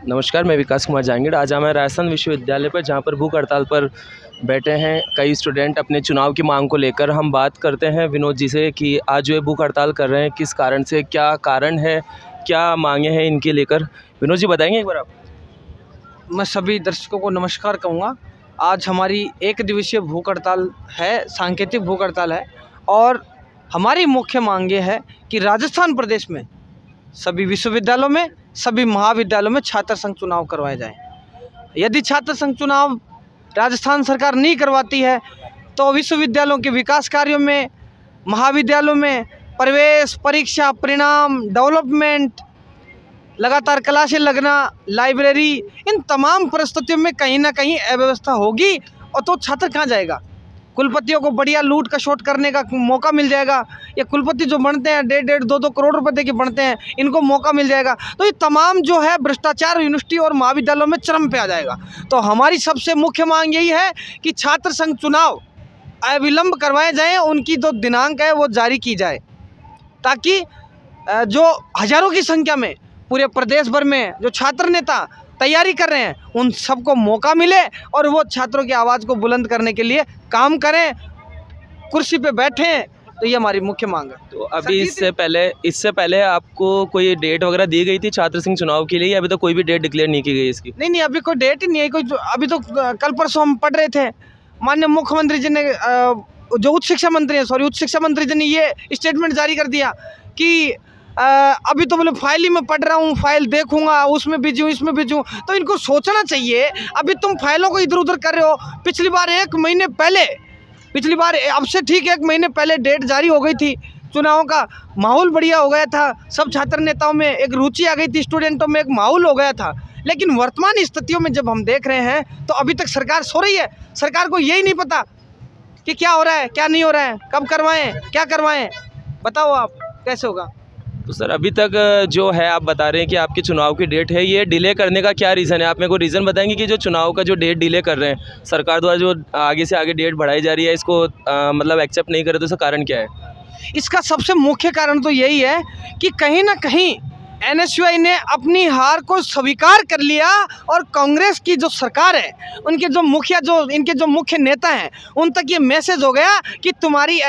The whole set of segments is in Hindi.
नमस्कार, मैं विकास कुमार जांगीड़। आज हम राजस्थान विश्वविद्यालय पर, जहां पर भूख हड़ताल पर बैठे हैं कई स्टूडेंट अपने चुनाव की मांग को लेकर। हम बात करते हैं विनोद जी से कि आज जो ये भूख हड़ताल कर रहे हैं, किस कारण से, क्या कारण है, क्या मांगे हैं इनके लेकर। विनोद जी बताएंगे एक बार आप। मैं सभी दर्शकों को नमस्कार कहूँगा। आज हमारी एक दिवसीय भूख हड़ताल है, सांकेतिक भूख हड़ताल है, और हमारी मुख्य मांग ये है कि राजस्थान प्रदेश में सभी विश्वविद्यालयों में, सभी महाविद्यालयों में छात्र संघ चुनाव करवाए जाएं। यदि छात्र संघ चुनाव राजस्थान सरकार नहीं करवाती है तो विश्वविद्यालयों के विकास कार्यों में, महाविद्यालयों में प्रवेश परीक्षा, परिणाम, डेवलपमेंट, लगातार क्लासें लगना, लाइब्रेरी, इन तमाम परिस्थितियों में कहीं ना कहीं अव्यवस्था होगी। और तो छात्र कहाँ जाएगा? कुलपतियों को बढ़िया लूट खसोट करने का मौका मिल जाएगा। ये कुलपति जो बनते हैं 1.5 2 करोड़ रुपए दे के बनते हैं, इनको मौका मिल जाएगा। तो ये तमाम जो है भ्रष्टाचार यूनिवर्सिटी और महाविद्यालयों में चरम पे आ जाएगा। तो हमारी सबसे मुख्य मांग यही है कि छात्र संघ चुनाव अविलंब करवाए जाएं, उनकी जो दिनांक है वो जारी की जाए, ताकि जो हजारों की संख्या में पूरे प्रदेश भर में जो छात्र नेता तैयारी कर रहे हैं, उन सबको मौका मिले और वो छात्रों की आवाज़ को बुलंद करने के लिए काम करें, कुर्सी पे बैठें। तो ये हमारी मुख्य मांग है। तो अभी इससे पहले आपको कोई डेट वगैरह दी गई थी छात्र संघ चुनाव के लिए, या अभी तो कोई भी डेट डिक्लेयर नहीं की गई इसकी? नहीं, अभी कोई डेट ही नहीं है। अभी तो कल परसों हम पढ़ रहे थे, माननीय मुख्यमंत्री जी ने, जो उच्च शिक्षा मंत्री जी ने ये स्टेटमेंट जारी कर दिया कि अभी तो बोले फाइल ही मैं पढ़ रहा हूँ, फाइल देखूंगा, उसमें बिजी हूँ, इसमें बिजी हूँ। तो इनको सोचना चाहिए। अभी तुम फाइलों को इधर उधर कर रहे हो। पिछली बार अब से ठीक 1 महीने पहले डेट जारी हो गई थी, चुनावों का माहौल बढ़िया हो गया था, सब छात्र नेताओं में एक रुचि आ गई थी, स्टूडेंटों में एक माहौल हो गया था। लेकिन वर्तमान स्थितियों में जब हम देख रहे हैं तो अभी तक सरकार सो रही है। सरकार को यही नहीं पता कि क्या हो रहा है, क्या नहीं हो रहा है, कब करवाएं, क्या करवाएं। बताओ आप, कैसे होगा? तो सर, अभी तक जो है आप बता रहे हैं कि आपके चुनाव की डेट है, ये डिले करने का क्या रीज़न है? आप मेरे को रीज़न बताएंगे कि जो चुनाव का जो डेट डिले कर रहे हैं, सरकार द्वारा जो आगे से आगे डेट बढ़ाई जा रही है, इसको मतलब एक्सेप्ट नहीं करे, तो इसका कारण क्या है? इसका सबसे मुख्य कारण तो यही है कि कहीं ना कहीं NSUI ने अपनी हार को स्वीकार कर लिया, और कांग्रेस की जो सरकार है, उनके जो मुखिया, जो इनके जो मुख्य नेता हैं, उन तक ये मैसेज हो गया कि तुम्हारी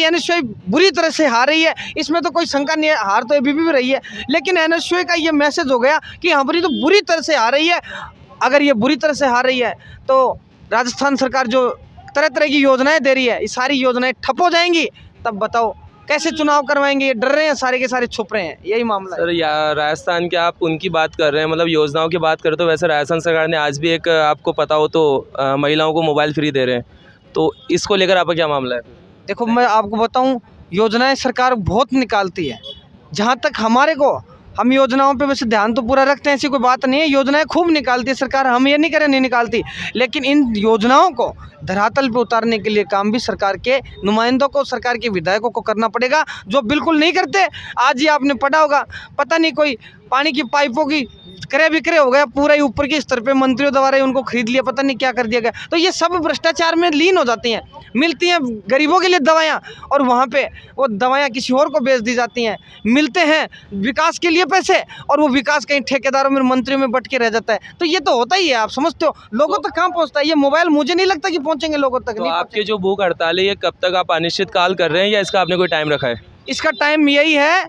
NSUI बुरी तरह से हार रही है। इसमें तो कोई शंका नहीं है, हार तो अभी भी रही है, लेकिन NSUI का ये मैसेज हो गया कि हमारी तो बुरी तरह से हार रही है। अगर ये बुरी तरह से हार रही है तो राजस्थान सरकार जो तरह तरह की योजनाएं दे रही है, ये सारी योजनाएं ठप हो जाएंगी। तब बताओ कैसे चुनाव करवाएंगे? ये डर रहे हैं, सारे के सारे छुप रहे हैं, यही मामला है। सर, राजस्थान के आप उनकी बात कर रहे हैं, मतलब योजनाओं की बात करें तो वैसे राजस्थान सरकार ने आज भी एक, आपको पता हो तो, महिलाओं को मोबाइल फ्री दे रहे हैं। तो इसको लेकर आपका क्या मामला है? देखो, मैं आपको बताऊं, योजनाएं सरकार बहुत निकालती है। जहां तक हम योजनाओं पे वैसे ध्यान तो पूरा रखते हैं, ऐसी कोई बात नहीं है। योजनाएं खूब निकालती है सरकार, हम ये नहीं कह रहे नहीं निकालती, लेकिन इन योजनाओं को धरातल पे उतारने के लिए काम भी सरकार के नुमाइंदों को, सरकार के विधायकों को करना पड़ेगा, जो बिल्कुल नहीं करते। आज ही आपने पढ़ा होगा, पता नहीं कोई पानी की पाइपों की क्रय विक्रय हो गया, पूरा ही ऊपर के स्तर पे मंत्रियों द्वारा ही उनको खरीद लिया, पता नहीं क्या कर दिया गया। तो ये सब भ्रष्टाचार में लीन हो जाती हैं। मिलती हैं गरीबों के लिए दवाइयाँ, और वहाँ पे वो दवाइयाँ किसी और को बेच दी जाती हैं। मिलते हैं विकास के लिए पैसे, और वो विकास कहीं ठेकेदारों में, मंत्रियों में बट के रह जाता है। तो ये तो होता ही है, आप समझते हो। लोगों तक कहाँ पहुँचता है ये मोबाइल? मुझे नहीं लगता कि पहुँचेंगे लोगों तक। तो आपके जो भूख हड़ताल है, ये कब तक आप अनिश्चित काल कर रहे हैं, या इसका आपने कोई टाइम रखा है? इसका टाइम यही है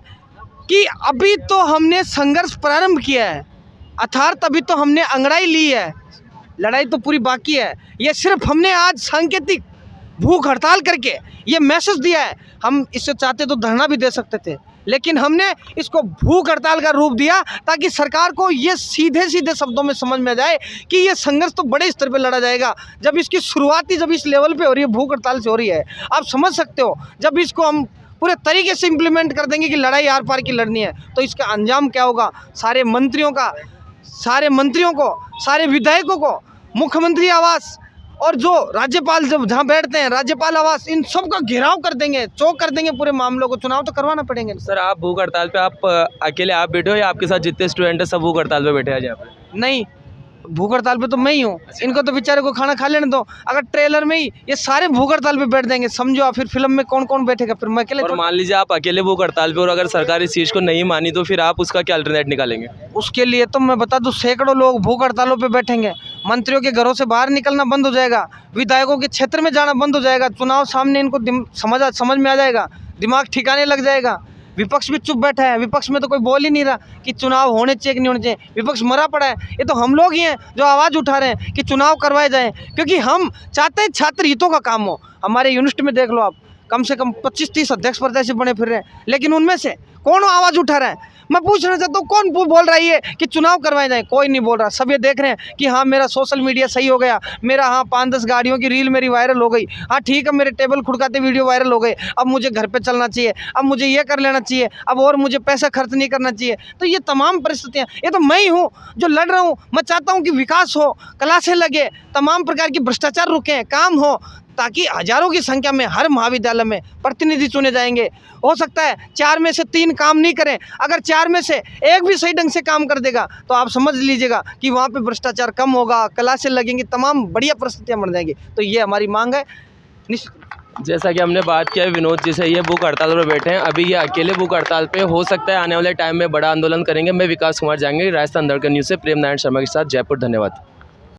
कि अभी तो हमने संघर्ष प्रारंभ किया है, अर्थात अभी तो हमने अंगड़ाई ली है, लड़ाई तो पूरी बाकी है। ये सिर्फ हमने आज सांकेतिक भूख हड़ताल करके ये मैसेज दिया है। हम इससे चाहते तो धरना भी दे सकते थे, लेकिन हमने इसको भूख हड़ताल का रूप दिया ताकि सरकार को ये सीधे सीधे शब्दों में समझ में आ जाए कि ये संघर्ष तो बड़े स्तर पे लड़ा जाएगा। जब इसकी शुरुआत ही जब इस लेवल पे हो रही है, भूख हड़ताल से हो रही है, आप समझ सकते हो। जब इसको हम पूरे तरीके से इम्प्लीमेंट कर देंगे कि लड़ाई आर पार की लड़नी है, तो इसका अंजाम क्या होगा? सारे मंत्रियों को, सारे विधायकों को, मुख्यमंत्री आवास और जो राज्यपाल जब जहाँ बैठते हैं, राज्यपाल आवास, इन सब का घेराव कर देंगे, चौक कर देंगे पूरे मामलों को। चुनाव तो करवाना पड़ेंगे। सर, आप भूख हड़ताल पे आप अकेले आप बैठे हो, या आपके साथ जितने स्टूडेंट हैं सब भूख हड़ताल पे बैठे हैं आज यहाँ पे? नहीं, भूख हड़ताल पे तो मैं ही हूँ, इनको तो बेचारे को खाना खा लेने दो। अगर ट्रेलर में ही ये सारे भूख हड़ताल पे बैठ जाएंगे, समझो आप फिर फिल्म में कौन कौन बैठेगा, फिर मैं अकेले और मान लीजिए आप अकेले भूख हड़ताल पे और अगर सरकार इस चीज़ को नहीं मानी तो फिर आप उसका क्या अल्टरनेट निकालेंगे? उसके लिए तो मैं बता दूं सैकड़ों लोग भूख हड़तालों पे बैठेंगे, मंत्रियों के घरों से बाहर निकलना बंद हो जाएगा, विधायकों के क्षेत्र में जाना बंद हो जाएगा, चुनाव सामने इनको समझ में आ जाएगा, दिमाग ठिकाने लग जाएगा। विपक्ष भी चुप बैठा है, विपक्ष में तो कोई बोल ही नहीं रहा कि चुनाव होने चाहिए कि नहीं होने चाहिए, विपक्ष मरा पड़ा है। ये तो हम लोग ही हैं जो आवाज़ उठा रहे हैं कि चुनाव करवाए जाएं, क्योंकि हम चाहते हैं छात्र हितों का काम हो। हमारे यूनिवर्सिटी में देख लो आप, कम से कम 25-30 अध्यक्ष प्रत्याशी बने फिर रहे हैं, लेकिन उनमें से कौन आवाज़ उठा रहा है? मैं पूछना चाहता हूँ कौन बोल रहा है ये कि चुनाव करवाए जाए? कोई नहीं बोल रहा। सब ये देख रहे हैं कि हाँ मेरा सोशल मीडिया सही हो गया, मेरा हाँ 5-10 गाड़ियों की रील मेरी वायरल हो गई, हाँ ठीक है मेरे टेबल खुड़काते वीडियो वायरल हो गए, अब मुझे घर पे चलना चाहिए, अब मुझे ये कर लेना चाहिए, अब और मुझे पैसा खर्च नहीं करना चाहिए। तो ये तमाम परिस्थितियाँ, ये तो मैं ही हूँ जो लड़ रहा हूँ। मैं चाहता हूँ कि विकास हो, क्लासें लगे, तमाम प्रकार की भ्रष्टाचार रुके, काम हो, ताकि हजारों की संख्या में हर महाविद्यालय में प्रतिनिधि चुने जाएंगे। हो सकता है 4 में से 3 काम नहीं करें, अगर 4 में से एक भी सही ढंग से काम कर देगा तो आप समझ लीजिएगा कि वहाँ पे भ्रष्टाचार कम होगा, क्लासें लगेंगी, तमाम बढ़िया परिस्थितियाँ बन जाएंगी। तो ये हमारी मांग है। जैसा कि हमने बात किया विनोद जी से, ये भूख हड़ताल पर बैठे हैं, अभी ये अकेले भूख हड़ताल पे, हो सकता है आने वाले टाइम में बड़ा आंदोलन करेंगे। मैं विकास कुमार जाएंगे, राजस्थान धड़कन न्यूज़ से प्रेम नारायण शर्मा के साथ, जयपुर। धन्यवाद।